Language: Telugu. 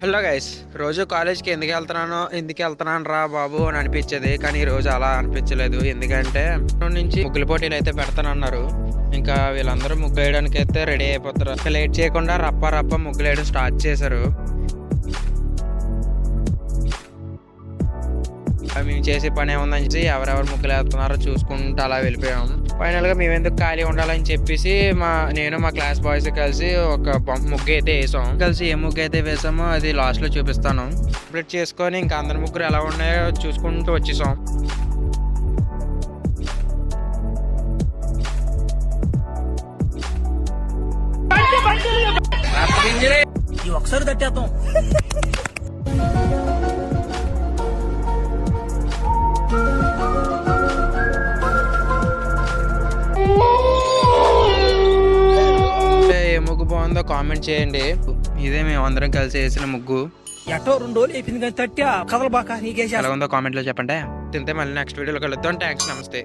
హలో గైస్, రోజు కాలేజ్కి ఎందుకు వెళ్తున్నాను రా బాబు అని అనిపించేది. కానీ ఈ రోజు అలా అనిపించలేదు. ఎందుకంటే నుంచి ముగ్గుల పోటీలు అయితే పెడతానన్నారు. ఇంకా వీళ్ళందరూ ముగ్గు వేయడానికి అయితే రెడీ అయిపోతారు. లేట్ చేయకుండా రప్ప ముగ్గులు వేయడం స్టార్ట్ చేశారు. మేము చేసే పని ఏముందని చెప్పి ఎవరెవరు ముగ్గులు వేస్తున్నారో చూసుకుంటూ అలా వెళ్ళిపోయాం. ఫైనల్ గా మేము ఎందుకు ఖాళీ ఉండాలని చెప్పేసి నేను మా క్లాస్ బాయ్స్ కలిసి ఒక ముగ్గు అయితే వేసాం. కలిసి ఏ ముగ్గు అయితే వేసామో అది లాస్ట్ లో చూపిస్తాను. కంప్లీట్ చేసుకొని ఇంకా అందరి ముగ్గురు ఎలా ఉన్నాయో చూసుకుంటూ వచ్చేసాం. ఒకసారి తట్టేద్దాం. ఏ ముగ్గు బాగుందో కామెంట్ చేయండి. ఇదే మేము అందరం కలిసి వేసిన ముగ్గు. ఎటో 2 రోజులు అయిపోయింది కానీ తట్టా కదలబాక నీకేసి ఎలా ఉందో కామెంట్ లో చెప్పండి. తింటే మళ్ళీ నెక్స్ట్ వీడియోలో కలుద్దాం. థ్యాంక్స్, నమస్తే.